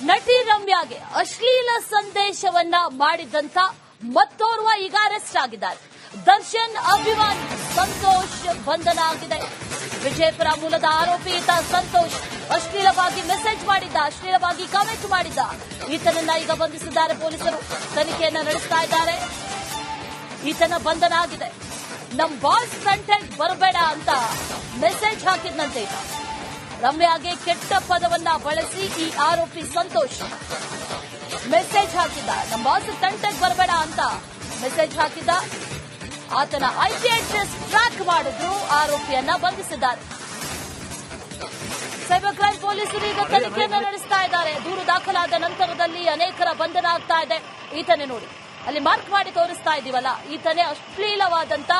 ನಟಿ ರಮ್ಯಾಗೆ ಅಶ್ಲೀಲ ಸಂದೇಶವನ್ನ ಮಾಡಿದಂತ ಮತ್ತೋರ್ವ ಈಗ ಅರೆಸ್ಟ್ ಆಗಿದ್ದಾರೆ. ದರ್ಶನ್ ಅಭಿಮಾನಿ ಸಂತೋಷ್ ಬಂಧನ ಆಗಿದೆ. ವಿಜಯಪುರ ಮೂಲದ ಆರೋಪಿ ಈತ ಸಂತೋಷ್ ಅಶ್ಲೀಲವಾಗಿ ಮೆಸೇಜ್ ಮಾಡಿದ್ದ, ಅಶ್ಲೀಲವಾಗಿ ಕಾಮೆಂಟ್ ಮಾಡಿದ್ದ. ಈತನನ್ನ ಈಗ ಬಂಧಿಸಿದ್ದಾರೆ ಪೊಲೀಸರು. ತನಿಖೆಯನ್ನ ನಡೆಸ್ತಾ ಇದ್ದಾರೆ. ಈತನ ಬಂಧನ ಆಗಿದೆ. ನಮ್ ಬಾಸ್ ಕಂಟೆಂಟ್ ಬರಬೇಡ ಅಂತ ಮೆಸೇಜ್ ಹಾಕಿದ್ನಂತೆ ಈತ. ರಮ್ಯಾಗೆ ಕೆಟ್ಟ ಪದವನ್ನ ಬಳಸಿ ಈ ಆರೋಪಿ ಸಂತೋಷ್ ಮೆಸೇಜ್ ಹಾಕಿದ್ದ. ನಮ್ಮ ಬಾಸ್ ಕಂಟೆಂಟ್ ಬರಬೇಡ ಅಂತ ಮೆಸೇಜ್ ಹಾಕಿದ್ದ. ಆತನ ಐಪಿ ಅಡ್ರೆಸ್ ಟ್ರ್ಯಾಕ್ ಮಾಡಿದ್ರು. ಆರೋಪಿಯನ್ನ ಬಂಧಿಸಿದ್ದಾರೆ. ಸೈಬರ್ ಕ್ರೈಂ ಪೊಲೀಸರು ಈಗ ತನಿಖೆಯನ್ನು ನಡೆಸ್ತಾ ಇದ್ದಾರೆ. ದೂರು ದಾಖಲಾದ ನಂತರದಲ್ಲಿ ಅನೇಕರ ಬಂಧನ ಆಗ್ತಾ ಇದೆ. ಈತನೇ ನೋಡಿ, ಅಲ್ಲಿ ಮಾರ್ಕ್ ಮಾಡಿ ತೋರಿಸ್ತಾ ಇದೀವಲ್ಲ, ಈತನೇ ಅಶ್ಲೀಲವಾದಂತ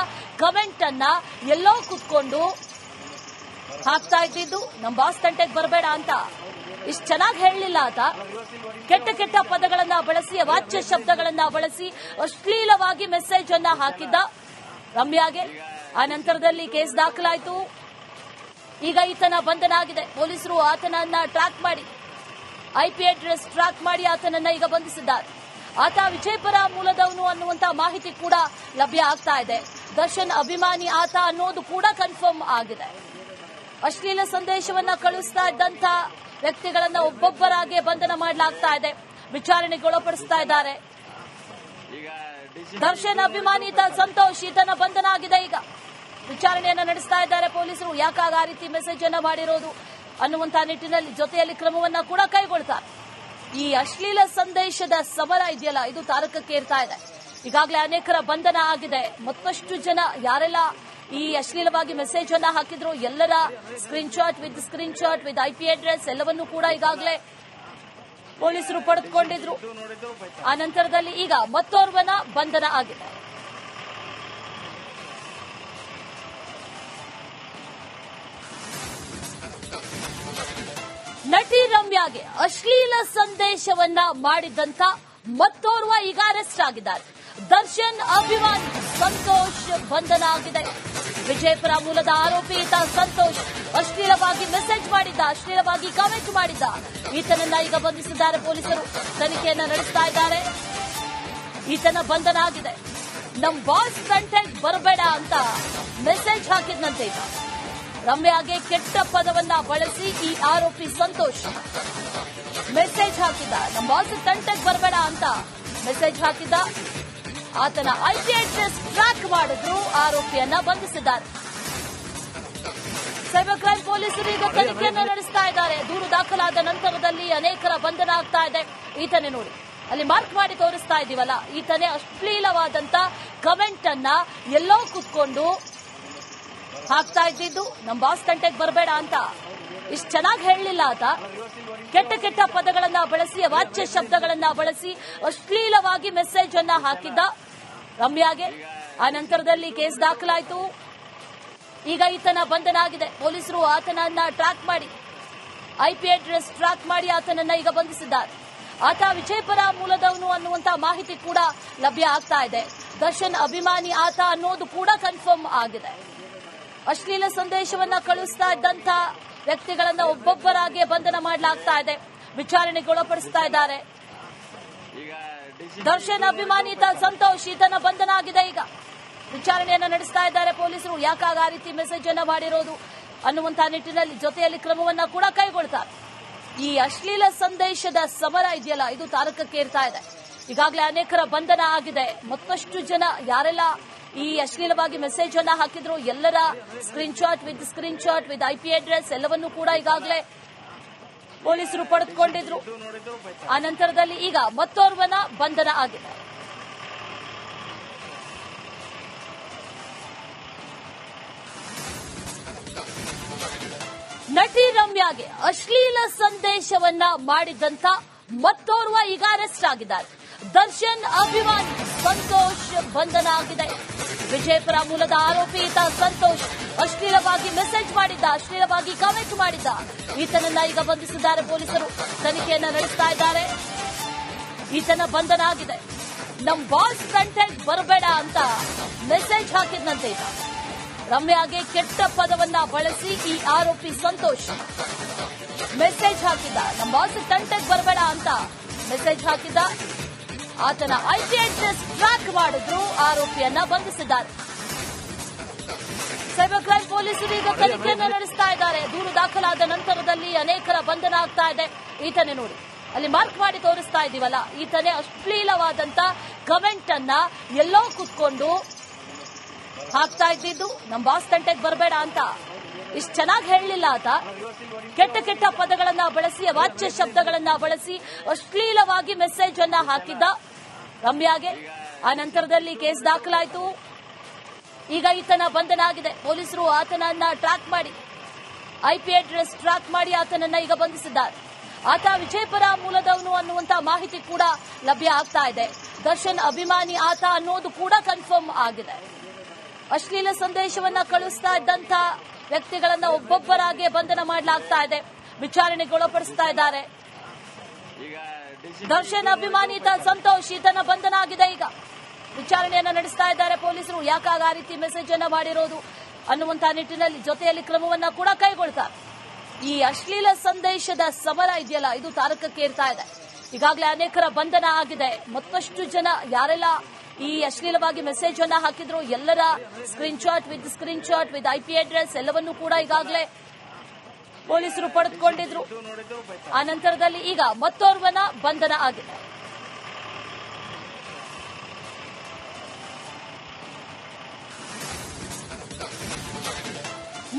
ಕಮೆಂಟ್ ಅನ್ನ ಎಲ್ಲೋ ಕುತ್ಕೊಂಡು ಹಾಕ್ತಾ ಇದ್ದಿದ್ದು. ನಮ್ ಬಾಸ್ ಕಂಟೆಂಟ್ ಬರಬೇಡ ಅಂತ ಇಷ್ಟು ಚೆನ್ನಾಗಿ ಹೇಳಲಿಲ್ಲ ಆತ. ಕೆಟ್ಟ ಕೆಟ್ಟ ಪದಗಳನ್ನ ಬಳಸಿ, ಅವಾಚ್ಯ ಶಬ್ದಗಳನ್ನ ಬಳಸಿ ಅಶ್ಲೀಲವಾಗಿ ಮೆಸೇಜ್ ಅನ್ನ ಹಾಕಿದ್ದ ರಮ್ಯಾಗೆ. ಆ ನಂತರದಲ್ಲಿ ಕೇಸ್ ದಾಖಲಾಯಿತು. ಈಗ ಈತನ ಬಂಧನ ಆಗಿದೆ. ಪೊಲೀಸರು ಆತನನ್ನ ಟ್ರ್ಯಾಕ್ ಮಾಡಿ, ಐಪಿ ಅಡ್ರೆಸ್ ಟ್ರ್ಯಾಕ್ ಮಾಡಿ ಆತನನ್ನ ಈಗ ಬಂಧಿಸಿದ್ದಾರೆ. ಆತ ವಿಜಯಪುರ ಮೂಲದವನು ಅನ್ನುವಂತ ಮಾಹಿತಿ ಕೂಡ ಲಭ್ಯ ಆಗ್ತಾ ಇದೆ. ದರ್ಶನ್ ಅಭಿಮಾನಿ ಆತ ಅನ್ನೋದು ಕೂಡ ಕನ್ಫರ್ಮ್ ಆಗಿದೆ. ಅಶ್ಲೀಲ ಸಂದೇಶವನ್ನ ಕಳುಹಿಸ್ತಾ ಇದ್ದಂತ ವ್ಯಕ್ತಿಗಳನ್ನ ಒಬ್ಬೊಬ್ಬರಾಗಿ ಬಂಧನ ಮಾಡಲಾಗ್ತಾ ಇದೆ. ವಿಚಾರಣೆಗೊಳಪಡಿಸ್ತಾ ಇದ್ದಾರೆ. ದರ್ಶನ್ ಅಭಿಮಾನಿ ಈತ ಸಂತೋಷ್, ಈತನ ಬಂಧನ ಆಗಿದೆ. ಈಗ ವಿಚಾರಣೆಯನ್ನ ನಡೆಸ್ತಾ ಇದ್ದಾರೆ ಪೊಲೀಸರು. ಯಾಕಾಗ ಆ ರೀತಿ ಮೆಸೇಜ್ ಅನ್ನ ಮಾಡಿರೋದು ಅನ್ನುವಂತ ನಿಟ್ಟಿನಲ್ಲಿ ಜೊತೆಯಲ್ಲಿ ಕ್ರಮವನ್ನ ಕೂಡ ಕೈಗೊಳ್ತಾರೆ. ಈ ಅಶ್ಲೀಲ ಸಂದೇಶದ ಸಮರ ಇದೆಯಲ್ಲ, ಇದು ತಾರಕಕ್ಕೇರ್ತಾ ಇದೆ. ಈಗಾಗಲೇ ಅನೇಕರ ಬಂಧನ ಆಗಿದೆ. ಮತ್ತಷ್ಟು ಜನ ಯಾರೆಲ್ಲ ಈ ಅಶ್ಲೀಲವಾಗಿ ಮೆಸೇಜ್ ಅನ್ನ ಹಾಕಿದ್ರು ಎಲ್ಲರ screen shot with IP address ಎಲ್ಲವನ್ನೂ ಕೂಡ ಈಗಾಗಲೇ ಪೊಲೀಸರು ಪಡೆದುಕೊಂಡಿದ್ರು. ಆ ನಂತರದಲ್ಲಿ ಈಗ ಮತ್ತೋರ್ವನ ಬಂಧನ ಆಗಿದೆ. ನಟಿ ರಮ್ಯಾಗೆ ಅಶ್ಲೀಲ ಸಂದೇಶವನ್ನ ಮಾಡಿದಂತ ಮತ್ತೋರ್ವ ಈಗ ಅರೆಸ್ಟ್ ಆಗಿದ್ದಾರೆ. ದರ್ಶನ್ ಅಭಿಮಾನಿ ಸಂತೋಷ್ ಬಂಧನ ಆಗಿದೆ. ವಿಜಯಪುರ ಮೂಲದ ಆರೋಪಿ ಈತ ಸಂತೋಷ್ ಅಶ್ಲೀಲವಾಗಿ ಮೆಸೇಜ್ ಮಾಡಿದ್ದ, ಅಶ್ಲೀಲವಾಗಿ ಕಾಮೆಂಟ್ ಮಾಡಿದ್ದ. ಈತನನ್ನ ಈಗ ಬಂಧಿಸಿದ್ದಾರೆ ಪೊಲೀಸರು. ತನಿಖೆಯನ್ನ ನಡೆಸ್ತಾ ಇದ್ದಾರೆ. ಈತನ ಬಂಧನ ಆಗಿದೆ. ನಮ್ ಬಾಸ್ ಕಂಟೆಂಟ್ ಬರಬೇಡ ಅಂತ ಮೆಸೇಜ್ ಹಾಕಿದ್ನಂತೆ ಈತ. ರಮ್ಯಾಗೆ ಕೆಟ್ಟ ಪದವನ್ನ ಬಳಸಿ ಈ ಆರೋಪಿ ಸಂತೋಷ್ ಮೆಸೇಜ್ ಹಾಕಿದ್ದ. ನಮ್ ಬಾಸ್ ಕಂಟೆಂಟ್ ಬರಬೇಡ ಅಂತ ಮೆಸೇಜ್ ಹಾಕಿದ್ದ. ಆತನ ಐಪಿ ಅಡ್ರೆಸ್ ಟ್ರ್ಯಾಕ್ ಮಾಡಿದ್ರು. ಆರೋಪಿಯನ್ನ ಬಂಧಿಸಿದ್ದಾರೆ. ಸೈಬರ್ ಕ್ರೈಂ ಪೊಲೀಸರು ಈಗ ತನಿಖೆಯನ್ನು ನಡೆಸ್ತಾ ಇದ್ದಾರೆ. ದೂರು ದಾಖಲಾದ ನಂತರದಲ್ಲಿ ಅನೇಕರ ಬಂಧನ ಆಗ್ತಾ ಇದೆ. ಈತನೇ ನೋಡಿ, ಅಲ್ಲಿ ಮಾರ್ಕ್ ಮಾಡಿ ತೋರಿಸ್ತಾ ಇದೀವಲ್ಲ, ಈತನೇ ಅಶ್ಲೀಲವಾದಂತ ಕಮೆಂಟ್ ಅನ್ನ ಎಲ್ಲೋ ಕುತ್ಕೊಂಡು ಹಾಕ್ತಾ ಇದ್ದಿದ್ದು. ನಮ್ ಬಾಸ್ ಕಂಟೆಂಟ್ ಬರಬೇಡ ಅಂತ ಇಷ್ಟು ಚೆನ್ನಾಗಿ ಹೇಳಲಿಲ್ಲ ಆತ. ಕೆಟ್ಟ ಕೆಟ್ಟ ಪದಗಳನ್ನ ಬಳಸಿ, ಅವಾಚ್ಯ ಶಬ್ದಗಳನ್ನ ಬಳಸಿ ಅಶ್ಲೀಲವಾಗಿ ಮೆಸೇಜ್ ಅನ್ನ ಹಾಕಿದ್ದ ರಮ್ಯಾಗೆ. ಆ ನಂತರದಲ್ಲಿ ಕೇಸ್ ದಾಖಲಾಯಿತು. ಈಗ ಈತನ ಬಂಧನ ಆಗಿದೆ. ಪೊಲೀಸರು ಆತನನ್ನ ಟ್ರ್ಯಾಕ್ ಮಾಡಿ, ಐಪಿ ಅಡ್ರೆಸ್ ಟ್ರ್ಯಾಕ್ ಮಾಡಿ ಆತನನ್ನ ಈಗ ಬಂಧಿಸಿದ್ದಾರೆ. ಆತ ವಿಜಯಪುರ ಮೂಲದವನು ಅನ್ನುವಂತ ಮಾಹಿತಿ ಕೂಡ ಲಭ್ಯ ಆಗ್ತಾ ಇದೆ. ದರ್ಶನ್ ಅಭಿಮಾನಿ ಆತ ಅನ್ನೋದು ಕೂಡ ಕನ್ಫರ್ಮ್ ಆಗಿದೆ. ಅಶ್ಲೀಲ ಸಂದೇಶವನ್ನ ಕಳುಹಿಸ್ತಾ ಇದ್ದಂತ ವ್ಯಕ್ತಿಗಳನ್ನ ಒಬ್ಬೊಬ್ಬರಾಗಿ ಬಂಧನ ಮಾಡಲಾಗ್ತಾ ಇದೆ. ವಿಚಾರಣೆಗೊಳಪಡಿಸ್ತಾ ಇದ್ದಾರೆ. ದರ್ಶನ್ ಅಭಿಮಾನಿ ಈತ ಸಂತೋಷ್, ಈತನ ಬಂಧನ ಆಗಿದೆ. ಈಗ ವಿಚಾರಣೆಯನ್ನ ನಡೆಸ್ತಾ ಇದ್ದಾರೆ ಪೊಲೀಸರು. ಯಾಕಾಗ ಆ ರೀತಿ ಮೆಸೇಜ್ ಅನ್ನ ಮಾಡಿರೋದು ಅನ್ನುವಂತ ನಿಟ್ಟಿನಲ್ಲಿ ಜೊತೆಯಲ್ಲಿ ಕ್ರಮವನ್ನ ಕೂಡ ಕೈಗೊಳ್ತಾರೆ. ಈ ಅಶ್ಲೀಲ ಸಂದೇಶದ ಸಮರ ಇದೆಯಲ್ಲ, ಇದು ತಾರಕಕ್ಕೇರ್ತಾ ಇದೆ. ಈಗಾಗಲೇ ಅನೇಕರ ಬಂಧನ ಆಗಿದೆ. ಮತ್ತಷ್ಟು ಜನ ಯಾರೆಲ್ಲ ಈ ಅಶ್ಲೀಲವಾಗಿ ಮೆಸೇಜ್ ಅನ್ನ ಹಾಕಿದ್ರು ಎಲ್ಲರ screen shot with IP address ಎಲ್ಲವನ್ನೂ ಕೂಡ ಈಗಾಗಲೇ ಪೊಲೀಸರು ಪಡೆದುಕೊಂಡಿದ್ರು. ಆ ನಂತರದಲ್ಲಿ ಈಗ ಮತ್ತೋರ್ವನ ಬಂಧನ ಆಗಿದೆ. ನಟಿ ರಮ್ಯಾಗೆ ಅಶ್ಲೀಲ ಸಂದೇಶವನ್ನ ಮಾಡಿದಂತ ಮತ್ತೋರ್ವ ಈಗ ಅರೆಸ್ಟ್ ಆಗಿದ್ದಾರೆ. ದರ್ಶನ್ ಅಭಿಮಾನಿ ಸಂತೋಷ್ ಬಂಧನ ಆಗಿದೆ. ವಿಜಯಪುರ ಮೂಲದ ಆರೋಪಿ ಈತ ಸಂತೋಷ್ ಅಶ್ಲೀಲವಾಗಿ ಮೆಸೇಜ್ ಮಾಡಿದ್ದ, ಅಶ್ಲೀಲವಾಗಿ ಕಾಮೆಂಟ್ ಮಾಡಿದ್ದ. ಈತನನ್ನ ಈಗ ಬಂಧಿಸಿದ್ದಾರೆ ಪೊಲೀಸರು. ತನಿಖೆಯನ್ನ ನಡೆಸ್ತಾ ಇದ್ದಾರೆ. ಈತನ ಬಂಧನ ಆಗಿದೆ. ನಮ್ ಬಾಸ್ ಕಂಟೆಂಟ್ ಬರಬೇಡ ಅಂತ ಮೆಸೇಜ್ ಹಾಕಿದ್ನಂತೆ ಈತ. ರಮ್ಯಾಗೆ ಕೆಟ್ಟ ಪದವನ್ನ ಬಳಸಿ ಈ ಆರೋಪಿ ಸಂತೋಷ್ ಮೆಸೇಜ್ ಹಾಕಿದ್ದ. ನಮ್ಮ ಬಾಸ್ ಕಂಟೆಂಟ್ ಬರಬೇಡ ಅಂತ ಮೆಸೇಜ್ ಹಾಕಿದ್ದ. ಆತನ IP ಅಡ್ರೆಸ್ ಟ್ರ್ಯಾಕ್ ಮಾಡಿದ್ರು, ಆರೋಪಿಯನ್ನ ಬಂಧಿಸಿದ್ದಾರೆ. ಸೈಬರ್ ಕ್ರೈಂ ಪೊಲೀಸರು ಈಗ ತನಿಖೆಯನ್ನು ನಡೆಸ್ತಾ ಇದ್ದಾರೆ. ದೂರು ದಾಖಲಾದ ನಂತರದಲ್ಲಿ ಅನೇಕರ ಬಂಧನ ಆಗ್ತಾ ಇದೆ. ಈತನೇ ನೋಡಿ, ಅಲ್ಲಿ ಮಾರ್ಕ್ ಮಾಡಿ ತೋರಿಸ್ತಾ ಇದೀವಲ್ಲ, ಈತನೇ ಅಶ್ಲೀಲವಾದಂತ ಕಮೆಂಟ್ ಅನ್ನ ಎಲ್ಲೋ ಕುತ್ಕೊಂಡು ಹಾಕ್ತಾ ಇದ್ದಿದ್ದು. ನಮ್ ಬಾಸ್ ತಂಟೆಗೆ ಬರಬೇಡ ಅಂತ ಇಷ್ಟು ಚೆನ್ನಾಗಿ ಹೇಳಲಿಲ್ಲ ಆತ. ಕೆಟ್ಟ ಕೆಟ್ಟ ಪದಗಳನ್ನ ಬಳಸಿ, ಅವಾಚ್ಯ ಶಬ್ದಗಳನ್ನ ಬಳಸಿ ಅಶ್ಲೀಲವಾಗಿ ಮೆಸೇಜ್ ಅನ್ನ ಹಾಕಿದ್ದ ರಮ್ಯಾಗೆ. ಆ ನಂತರದಲ್ಲಿ ಕೇಸ್ ದಾಖಲಾಯಿತು. ಈಗ ಈತನ ಬಂಧನ ಆಗಿದೆ. ಪೊಲೀಸರು ಆತನನ್ನ ಟ್ರ್ಯಾಕ್ ಮಾಡಿ, IP ಅಡ್ರೆಸ್ ಟ್ರ್ಯಾಕ್ ಮಾಡಿ ಆತನನ್ನ ಈಗ ಬಂಧಿಸಿದ್ದಾರೆ. ಆತ ವಿಜಯಪುರ ಮೂಲದವನು ಅನ್ನುವಂತ ಮಾಹಿತಿ ಕೂಡ ಲಭ್ಯ ಆಗ್ತಾ ಇದೆ. ದರ್ಶನ್ ಅಭಿಮಾನಿ ಆತ ಅನ್ನೋದು ಕೂಡ ಕನ್ಫರ್ಮ್ ಆಗಿದೆ. ಅಶ್ಲೀಲ ಸಂದೇಶವನ್ನ ಕಳಿಸ್ತಾ ಇದ್ದಂತ ವ್ಯಕ್ತಿಗಳನ್ನ ಒಬ್ಬೊಬ್ಬರಾಗಿ ಬಂಧನ ಮಾಡಲಾಗ್ತಾ ಇದೆ, ವಿಚಾರಣೆಗೊಳಪಡಿಸ್ತಾ ಇದ್ದಾರೆ. ದರ್ಶನ್ ಅಭಿಮಾನಿ ಸಂತೋಷ್, ಈತನ ಬಂಧನ ಆಗಿದೆ. ಈಗ ವಿಚಾರಣೆಯನ್ನ ನಡೆಸ್ತಾ ಇದ್ದಾರೆ ಪೊಲೀಸರು. ಯಾಕಾಗ ಆ ರೀತಿ ಮೆಸೇಜ್ ಅನ್ನ ಮಾಡಿರೋದು ಅನ್ನುವಂತ ನಿಟ್ಟಿನಲ್ಲಿ ಜೊತೆಯಲ್ಲಿ ಕ್ರಮವನ್ನ ಕೂಡ ಕೈಗೊಳ್ತಾರೆ. ಈ ಅಶ್ಲೀಲ ಸಂದೇಶದ ಸಮರ ಇದೆಯಲ್ಲ, ಇದು ತಾರಕಕ್ಕೇರ್ತಾ ಇದೆ. ಈಗಾಗಲೇ ಅನೇಕರ ಬಂಧನ ಆಗಿದೆ. ಮತ್ತಷ್ಟು ಜನ ಯಾರೆಲ್ಲ ಈ ಅಶ್ಲೀಲವಾಗಿ ಮೆಸೇಜ್ ಅನ್ನ ಹಾಕಿದ್ರು ಎಲ್ಲರ screen shot with IP address ಎಲ್ಲವನ್ನೂ ಕೂಡ ಈಗಾಗಲೇ ಪೊಲೀಸರು ಪಡೆದುಕೊಂಡಿದ್ರು. ಆ ನಂತರದಲ್ಲಿ ಈಗ ಮತ್ತೋರ್ವನ ಬಂಧನ ಆಗಿದೆ.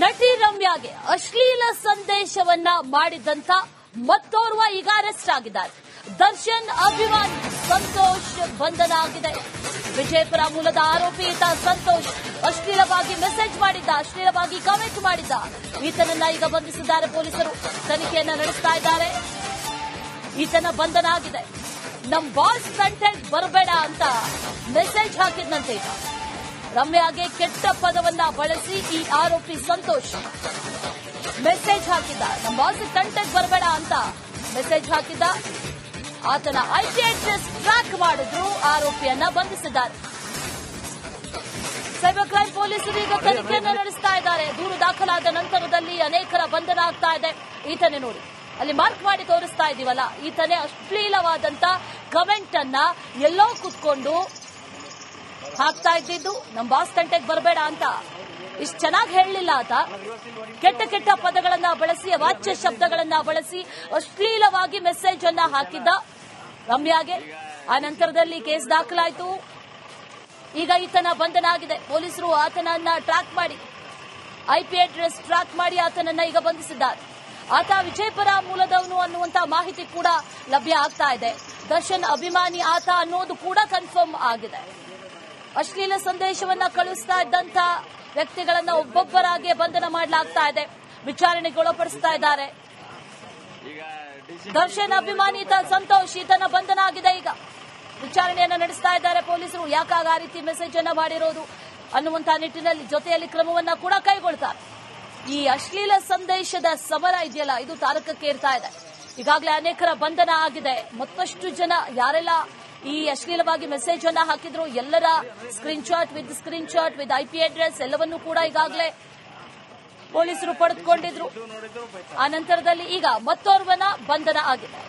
ನಟಿ ರಮ್ಯಾಗೆ ಅಶ್ಲೀಲ ಸಂದೇಶವನ್ನ ಮಾಡಿದಂತ ಮತ್ತೋರ್ವ ಈಗ ಅರೆಸ್ಟ್ ಆಗಿದ್ದಾರೆ. ದರ್ಶನ್ ಅಭಿಮಾನಿ ಸಂತೋಷ್ ಬಂಧನ ಆಗಿದೆ. ವಿಜಯಪುರ ಮೂಲದ ಆರೋಪಿ ಈತ ಸಂತೋಷ್ ಅಶ್ಲೀಲವಾಗಿ ಮೆಸೇಜ್ ಮಾಡಿದ್ದ, ಅಶ್ಲೀಲವಾಗಿ ಕಮೆಂಟ್ ಮಾಡಿದ್ದ. ಈತನನ್ನ ಈಗ ಬಂಧಿಸಿದ್ದಾರೆ ಪೊಲೀಸರು. ತನಿಖೆಯನ್ನ ನಡೆಸ್ತಾ ಇದ್ದಾರೆ. ಈತನ ಬಂಧನ ಆಗಿದೆ. ನಮ್ ಬಾಸ್ ಕಂಟೆಂಟ್ ಬರಬೇಡ ಅಂತ ಮೆಸೇಜ್ ಹಾಕಿದ್ನಂತೆ ಈತ. ರಮ್ಯಾಗೆ ಕೆಟ್ಟ ಪದವನ್ನ ಬಳಸಿ ಈ ಆರೋಪಿ ಸಂತೋಷ್ ಮೆಸೇಜ್ ಹಾಕಿದ್ದ. ನಮ್ಮ ಬಾಸ್ ಕಂಟೆಂಟ್ ಬರಬೇಡ ಅಂತ ಮೆಸೇಜ್ ಹಾಕಿದ್ದ. ಆತನ IP ಅಡ್ರೆಸ್ ಟ್ರ್ಯಾಕ್ ಮಾಡಿದ್ರು, ಆರೋಪಿಯನ್ನ ಬಂಧಿಸಿದ್ದಾರೆ. ಸೈಬರ್ ಕ್ರೈಂ ಪೊಲೀಸರು ಈಗ ತನಿಖೆಯನ್ನು ನಡೆಸ್ತಾ ಇದ್ದಾರೆ. ದೂರು ದಾಖಲಾದ ನಂತರದಲ್ಲಿ ಅನೇಕರ ಬಂಧನ ಆಗ್ತಾ ಇದೆ. ಈತನೇ ನೋಡಿ, ಅಲ್ಲಿ ಮಾರ್ಕ್ ಮಾಡಿ ತೋರಿಸ್ತಾ ಇದೀವಲ್ಲ, ಈತನೇ ಅಶ್ಲೀಲವಾದಂತ ಕಮೆಂಟ್ ಅನ್ನ ಎಲ್ಲೋ ಕುತ್ಕೊಂಡು ಹಾಕ್ತಾ ಇದ್ದಿದ್ದು. ನಮ್ ಬಾಸ್ ತಂಟೆಗೆ ಬರಬೇಡ ಅಂತ ಇಷ್ಟು ಚೆನ್ನಾಗಿ ಹೇಳಲಿಲ್ಲ ಆತ. ಕೆಟ್ಟ ಕೆಟ್ಟ ಪದಗಳನ್ನ ಬಳಸಿ, ಅವಾಚ್ಯ ಶಬ್ದಗಳನ್ನ ಬಳಸಿ ಅಶ್ಲೀಲವಾಗಿ ಮೆಸೇಜ್ ಅನ್ನ ಹಾಕಿದ್ದ ರಮ್ಯಾಗೆ. ಆ ನಂತರದಲ್ಲಿ ಕೇಸ್ ದಾಖಲಾಯಿತು. ಈಗ ಈತನ ಬಂಧನ ಆಗಿದೆ. ಪೊಲೀಸರು ಆತನನ್ನ ಟ್ರ್ಯಾಕ್ ಮಾಡಿ, IP ಅಡ್ರೆಸ್ ಟ್ರ್ಯಾಕ್ ಮಾಡಿ ಆತನನ್ನ ಈಗ ಬಂಧಿಸಿದ್ದಾರೆ. ಆತ ವಿಜಯಪುರ ಮೂಲದವನು ಅನ್ನುವಂತ ಮಾಹಿತಿ ಕೂಡ ಲಭ್ಯ ಆಗ್ತಾ ಇದೆ. ದರ್ಶನ್ ಅಭಿಮಾನಿ ಆತ ಅನ್ನೋದು ಕೂಡ ಕನ್ಫರ್ಮ್ ಆಗಿದೆ. ಅಶ್ಲೀಲ ಸಂದೇಶವನ್ನ ಕಳಿಸ್ತಾ ಇದ್ದಂತ ವ್ಯಕ್ತಿಗಳನ್ನ ಒಬ್ಬೊಬ್ಬರಾಗಿ ಬಂಧನ ಮಾಡಲಾಗ್ತಾ ಇದೆ, ವಿಚಾರಣೆಗೊಳಪಡಿಸ್ತಾ ಇದ್ದಾರೆ. ದರ್ಶನ್ ಅಭಿಮಾನಿ ಸಂತೋಷ್, ಈತನ ಬಂಧನ ಆಗಿದೆ. ಈಗ ವಿಚಾರಣೆಯನ್ನ ನಡೆಸ್ತಾ ಇದ್ದಾರೆ ಪೊಲೀಸರು. ಯಾಕಾಗ ಆ ರೀತಿ ಮೆಸೇಜ್ ಅನ್ನ ಮಾಡಿರೋದು ಅನ್ನುವಂತ ನಿಟ್ಟಿನಲ್ಲಿ ಜೊತೆಯಲ್ಲಿ ಕ್ರಮವನ್ನ ಕೂಡ ಕೈಗೊಳ್ತಾರೆ. ಈ ಅಶ್ಲೀಲ ಸಂದೇಶದ ಸಮರ ಇದೆಯಲ್ಲ, ಇದು ತಾರಕಕ್ಕೇರ್ತಾ ಇದೆ. ಈಗಾಗಲೇ ಅನೇಕರ ಬಂಧನ ಆಗಿದೆ. ಮತ್ತಷ್ಟು ಜನ ಯಾರೆಲ್ಲ ಈ ಅಶ್ಲೀಲವಾಗಿ ಮೆಸೇಜ್ ಅನ್ನ ಹಾಕಿದ್ರು ಎಲ್ಲರ screen shot with IP address ಎಲ್ಲವನ್ನೂ ಕೂಡ ಈಗಾಗಲೇ ಪೊಲೀಸರು ಪಡೆದುಕೊಂಡಿದ್ರು. ಆ ನಂತರದಲ್ಲಿ ಈಗ ಮತ್ತೋರ್ವನ ಬಂಧನ ಆಗಿದೆ.